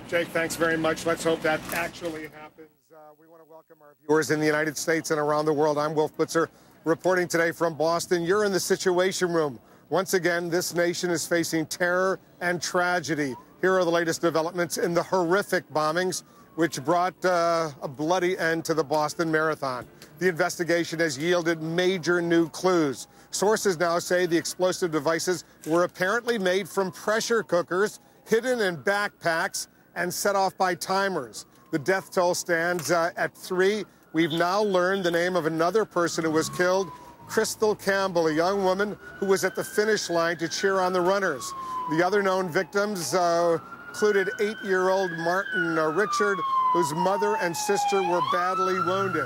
Jake, thanks very much. Let's hope that actually happens. We want to welcome our viewers in the United States and around the world. I'm Wolf Blitzer, reporting today from Boston. You're in the Situation Room. Once again, this nation is facing terror and tragedy. Here are the latest developments in the horrific bombings which brought a bloody end to the Boston Marathon. The investigation has yielded major new clues. Sources now say the explosive devices were apparently made from pressure cookers, hidden in backpacks, and set off by timers. The death toll stands at 3. We've now learned the name of another person who was killed, Crystal Campbell, a young woman who was at the finish line to cheer on the runners. The other known victims included 8-year-old Martin Richard, whose mother and sister were badly wounded.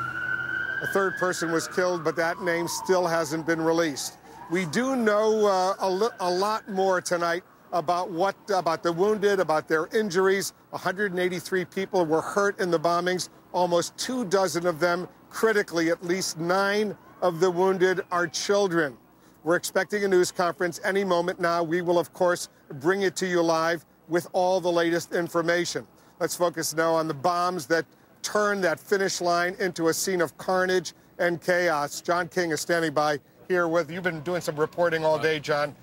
A third person was killed, but that name still hasn't been released. We do know a lot more tonight about the wounded, about their injuries. 183 people were hurt in the bombings, almost 24 of them critically. At least 9 of the wounded are children. We're expecting a news conference any moment now. We will, of course, bring it to you live with all the latest information. Let's focus now on the bombs that turned that finish line into a scene of carnage and chaos. John King is standing by here with you. You've been doing some reporting all day, John.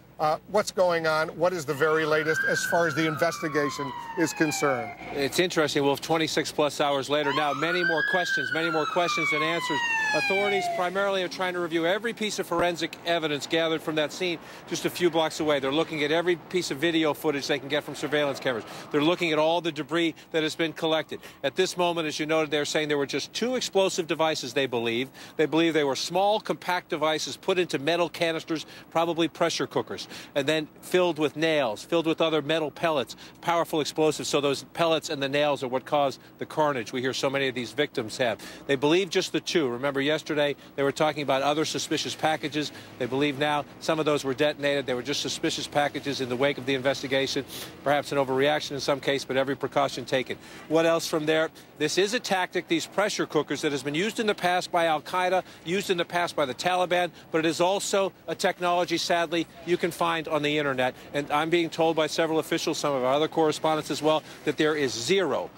What's going on? What is the very latest as far as the investigation is concerned? It's interesting, Wolf, 26-plus hours later now, many more questions than answers. Authorities primarily are trying to review every piece of forensic evidence gathered from that scene just a few blocks away. They're looking at every piece of video footage they can get from surveillance cameras. They're looking at all the debris that has been collected. At this moment, as you noted, they're saying there were just 2 explosive devices, they believe. They believe they were small, compact devices put into metal canisters, probably pressure cookers, and then filled with nails, filled with other metal pellets, powerful explosives. So those pellets and the nails are what caused the carnage we hear so many of these victims have. They believe just the 2. Remember, yesterday they were talking about other suspicious packages. They believe now some of those were detonated. They were just suspicious packages in the wake of the investigation. Perhaps an overreaction in some case, but every precaution taken. What else from there? This is a tactic, these pressure cookers, that has been used in the past by Al-Qaeda, used in the past by the Taliban, but it is also a technology, sadly, you can find on the internet. And I'm being told by several officials, some of our other correspondents as well, that there is zero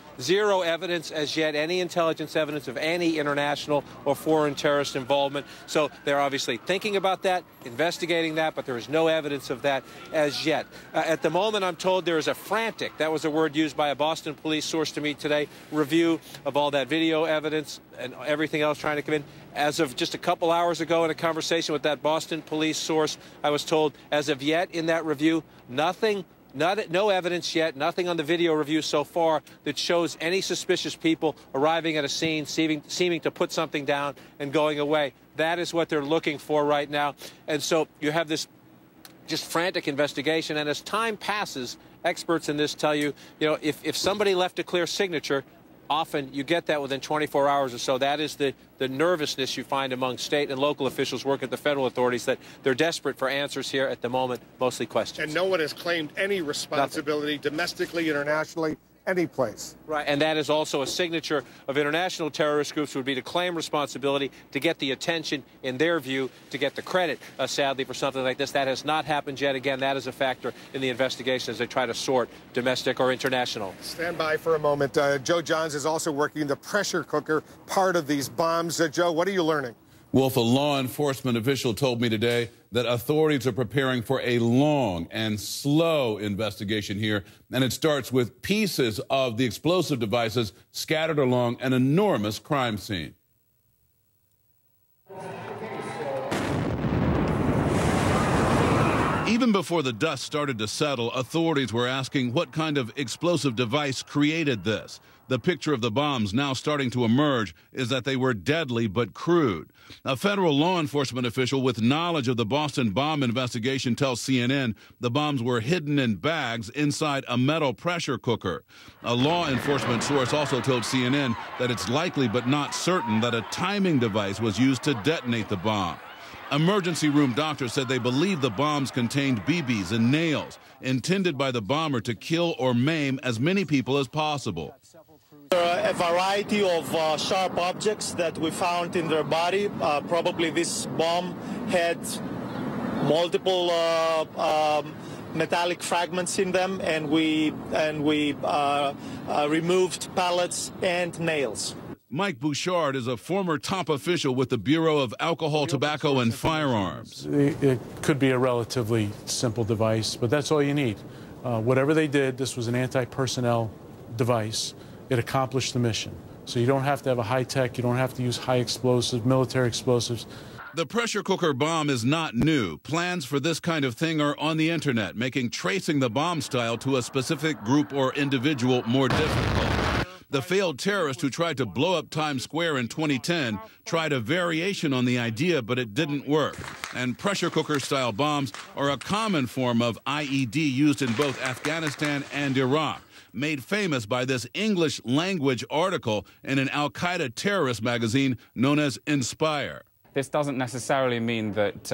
evidence as yet, any intelligence evidence of any international or foreign terrorist involvement. So they're obviously thinking about that, investigating that, but there is no evidence of that as yet. At the moment, I'm told there is a frantic, that was a word used by a Boston police source to me today, review of all that video evidence and everything else trying to come in. As of just a couple hours ago in a conversation with that Boston police source, I was told as of yet in that review, no evidence yet, nothing on the video review so far that shows any suspicious people arriving at a scene, seeming to put something down and going away. That is what they're looking for right now. And so you have this just frantic investigation. And as time passes, experts in this tell you, if somebody left a clear signature, often you get that within 24 hours or so. That is the nervousness you find among state and local officials working at the federal authorities, that they're desperate for answers here at the moment, mostly questions. And no one has claimed any responsibility domestically, internationally, any place. Right, and that is also a signature of international terrorist groups, would be to claim responsibility, to get the attention, in their view, to get the credit, sadly, for something like this. That has not happened yet. Again, that is a factor in the investigation as they try to sort domestic or international. Stand by for a moment. Joe Johns is also working the pressure cooker part of these bombs. Joe, what are you learning? Wolf, a law enforcement official told me today that authorities are preparing for a long and slow investigation here, and it starts with pieces of the explosive devices scattered along an enormous crime scene. Even before the dust started to settle, authorities were asking what kind of explosive device created this. The picture of the bombs now starting to emerge is that they were deadly but crude. A federal law enforcement official with knowledge of the Boston bomb investigation tells CNN the bombs were hidden in bags inside a metal pressure cooker. A law enforcement source also told CNN that it's likely but not certain that a timing device was used to detonate the bomb. Emergency room doctors said they believe the bombs contained BBs and nails, intended by the bomber to kill or maim as many people as possible. There are a variety of sharp objects that we found in their body. Probably this bomb had multiple metallic fragments in them, and we removed pellets and nails. Mike Bouchard is a former top official with the Bureau of Alcohol, Tobacco, and Firearms. It could be a relatively simple device, but that's all you need. Whatever they did, this was an anti-personnel device. It accomplished the mission. So you don't have to have a high-tech, you don't have to use high explosives, military explosives. The pressure cooker bomb is not new. Plans for this kind of thing are on the internet, making tracing the bomb style to a specific group or individual more difficult. The failed terrorist who tried to blow up Times Square in 2010 tried a variation on the idea, but it didn't work. And pressure cooker-style bombs are a common form of IED used in both Afghanistan and Iraq, made famous by this English-language article in an al-Qaeda terrorist magazine known as Inspire. This doesn't necessarily mean that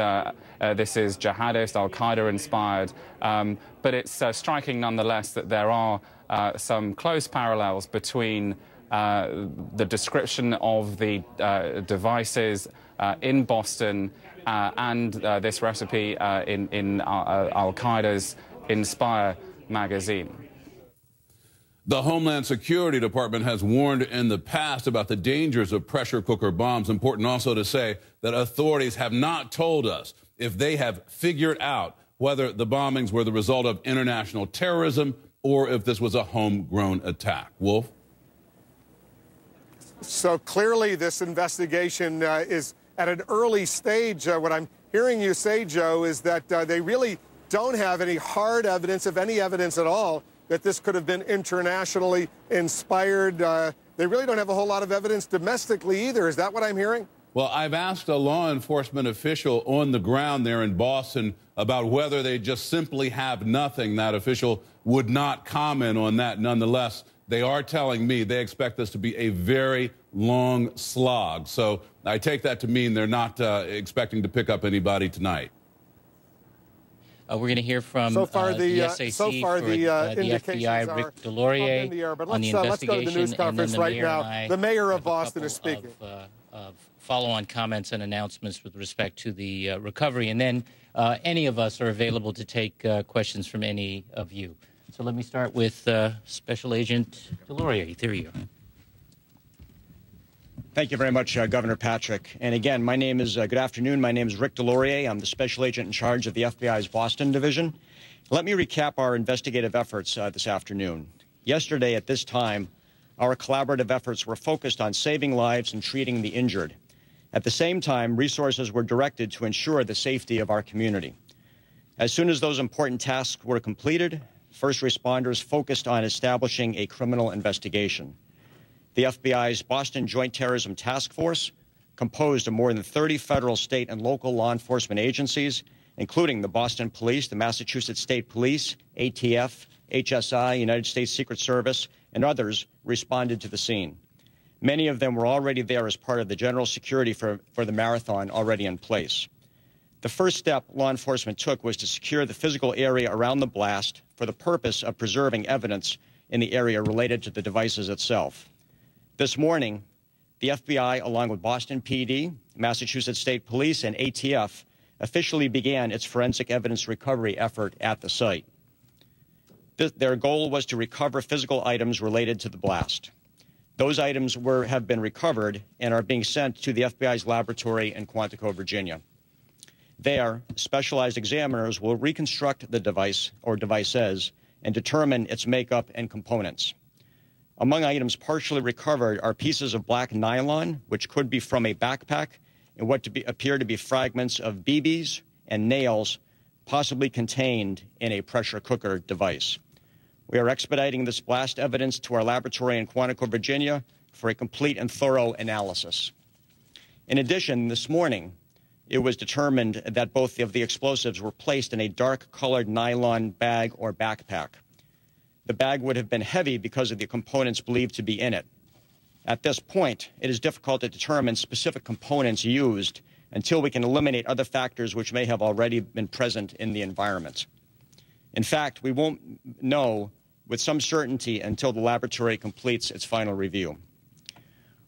this is jihadist, al-Qaeda inspired, but it's striking nonetheless that there are some close parallels between the description of the devices in Boston and this recipe in al-Qaeda's Inspire magazine. The Homeland Security Department has warned in the past about the dangers of pressure cooker bombs. Important also to say that authorities have not told us if they have figured out whether the bombings were the result of international terrorism or if this was a homegrown attack. Wolf? So clearly this investigation is at an early stage. What I'm hearing you say, Joe, is that they really don't have any hard evidence, if any evidence at all, that this could have been internationally inspired. They really don't have a whole lot of evidence domestically either. Is that what I'm hearing? Well, I've asked a law enforcement official on the ground there in Boston about whether they just simply have nothing. That official would not comment on that. Nonetheless, they are telling me they expect this to be a very long slog. So I take that to mean they're not expecting to pick up anybody tonight. We're going to hear from the SAC for the FBI, Rick DesLauriers, on the investigation, let's go to the news conference right now. The mayor of Boston is speaking. Of follow-on comments and announcements with respect to the recovery, and then any of us are available to take questions from any of you. So let me start with Special Agent DesLauriers. There you go. Thank you very much, Governor Patrick. And again, my name is, good afternoon, my name is Rick DesLauriers. I'm the Special Agent in charge of the FBI's Boston Division. Let me recap our investigative efforts this afternoon. Yesterday at this time, our collaborative efforts were focused on saving lives and treating the injured. At the same time, resources were directed to ensure the safety of our community. As soon as those important tasks were completed, first responders focused on establishing a criminal investigation. The FBI's Boston Joint Terrorism Task Force, composed of more than 30 federal, state, and local law enforcement agencies, including the Boston Police, the Massachusetts State Police, ATF, HSI, United States Secret Service, and others, responded to the scene. Many of them were already there as part of the general security for the marathon already in place. The first step law enforcement took was to secure the physical area around the blast for the purpose of preserving evidence in the area related to the devices itself. This morning, the FBI, along with Boston PD, Massachusetts State Police, and ATF, officially began its forensic evidence recovery effort at the site. Their goal was to recover physical items related to the blast. Those items have been recovered and are being sent to the FBI's laboratory in Quantico, Virginia. There, specialized examiners will reconstruct the device or devices and determine its makeup and components. Among items partially recovered are pieces of black nylon, which could be from a backpack, and what appear to be fragments of BBs and nails, possibly contained in a pressure cooker device. We are expediting this blast evidence to our laboratory in Quantico, Virginia, for a complete and thorough analysis. In addition, this morning, it was determined that both of the explosives were placed in a dark-colored nylon bag or backpack. The bag would have been heavy because of the components believed to be in it. At this point, it is difficult to determine specific components used until we can eliminate other factors which may have already been present in the environment. In fact, we won't know with some certainty until the laboratory completes its final review.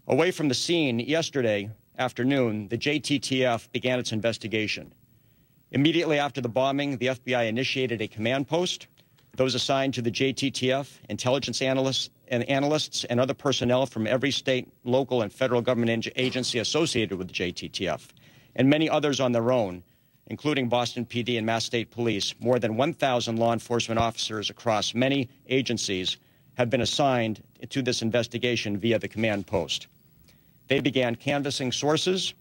Away from the scene, yesterday afternoon, the JTTF began its investigation. Immediately after the bombing, the FBI initiated a command post. Those assigned to the JTTF, intelligence analysts, and other personnel from every state, local, and federal government agency associated with the JTTF, and many others on their own, including Boston PD and Mass State Police. More than 1,000 law enforcement officers across many agencies have been assigned to this investigation via the command post. They began canvassing sources,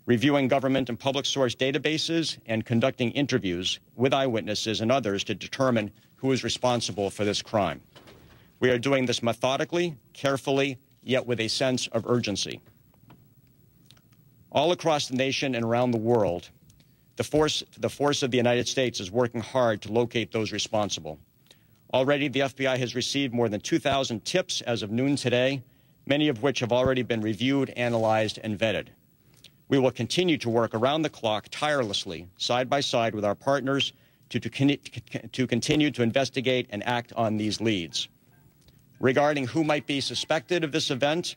reviewing government and public source databases, and conducting interviews with eyewitnesses and others to determine who is responsible for this crime. We are doing this methodically, carefully, yet with a sense of urgency. All across the nation and around the world, the force of the United States is working hard to locate those responsible. Already, the FBI has received more than 2,000 tips as of noon today, many of which have already been reviewed, analyzed, and vetted. We will continue to work around the clock tirelessly, side by side with our partners, to continue to investigate and act on these leads. Regarding who might be suspected of this event,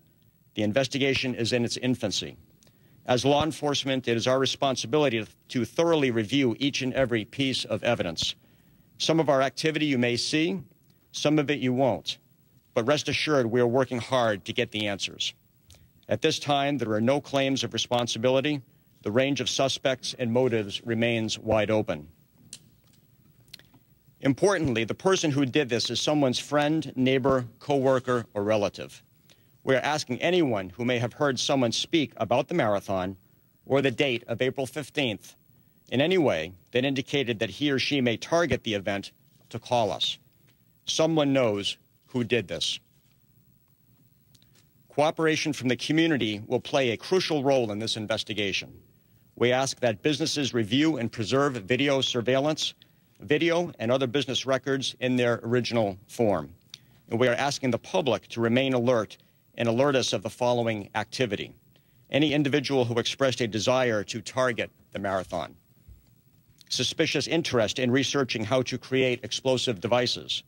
the investigation is in its infancy. As law enforcement, it is our responsibility to thoroughly review each and every piece of evidence. Some of our activity you may see, some of it you won't. But rest assured, we are working hard to get the answers. At this time, there are no claims of responsibility. The range of suspects and motives remains wide open. Importantly, the person who did this is someone's friend, neighbor, coworker, or relative. We are asking anyone who may have heard someone speak about the marathon or the date of April 15th in any way that indicated that he or she may target the event to call us. Someone knows who did this. Cooperation from the community will play a crucial role in this investigation. We ask that businesses review and preserve video surveillance, video and other business records in their original form. And we are asking the public to remain alert and alert us of the following activity. Any individual who expressed a desire to target the marathon. Suspicious interest in researching how to create explosive devices.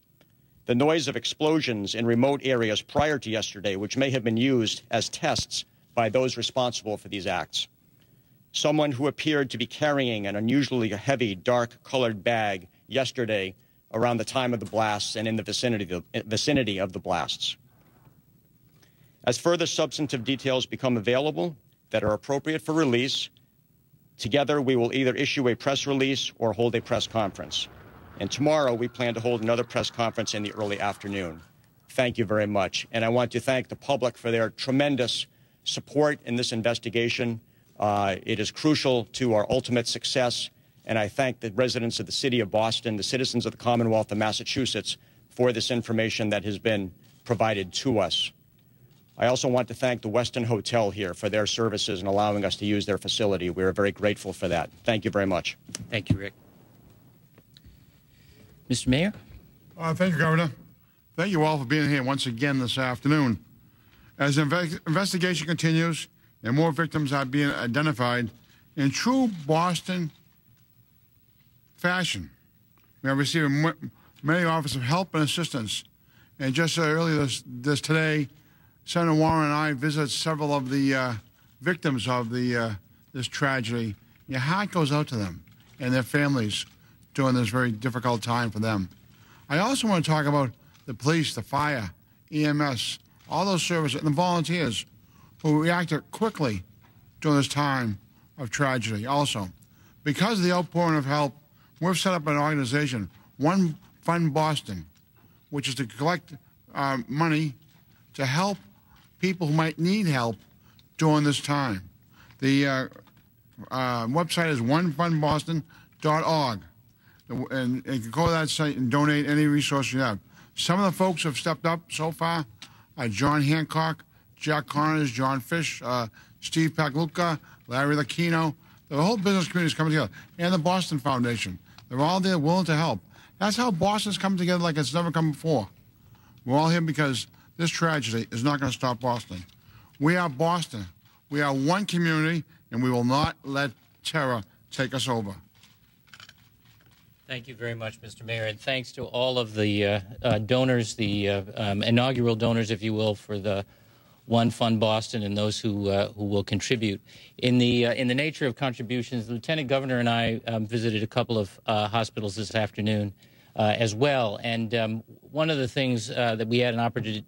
The noise of explosions in remote areas prior to yesterday, which may have been used as tests by those responsible for these acts. Someone who appeared to be carrying an unusually heavy, dark-colored bag yesterday around the time of the blasts and in the vicinity of the blasts. As further substantive details become available that are appropriate for release, together we will either issue a press release or hold a press conference. And tomorrow we plan to hold another press conference in the early afternoon. Thank you very much. And I want to thank the public for their tremendous support in this investigation. It is crucial to our ultimate success. And I thank the residents of the city of Boston, the citizens of the Commonwealth of Massachusetts, for this information that has been provided to us. I also want to thank the Westin Hotel here for their services and allowing us to use their facility. We are very grateful for that. Thank you very much. Thank you, Rick. Mr. Mayor? Thank you, Governor. Thank you all for being here once again this afternoon. As the investigation continues and more victims are being identified, in true Boston fashion, we are receiving many offers of help and assistance. And just earlier today, Senator Warren and I visited several of the victims of this tragedy. Your heart goes out to them and their families during this very difficult time for them. I also want to talk about the police, the fire, EMS, all those services, and the volunteers who reacted quickly during this time of tragedy also. Because of the outpouring of help, we've set up an organization, One Fund Boston, which is to collect money to help people who might need help during this time. The website is onefundboston.org. And you can go to that site and donate any resource you have. Some of the folks who have stepped up so far are John Hancock, Jack Connors, John Fish, Steve Pagluka, Larry Lucchino. The whole business community is coming together. And the Boston Foundation. They're all there willing to help. That's how Boston's come together like it's never come before. We're all here because this tragedy is not going to stop Boston. We are Boston. We are one community, and we will not let terror take us over. Thank you very much, Mr. Mayor, and thanks to all of the donors, the inaugural donors, if you will, for the One Fund Boston and those who will contribute. In the nature of contributions, the Lieutenant Governor and I visited a couple of hospitals this afternoon as well, and one of the things that we had an opportunity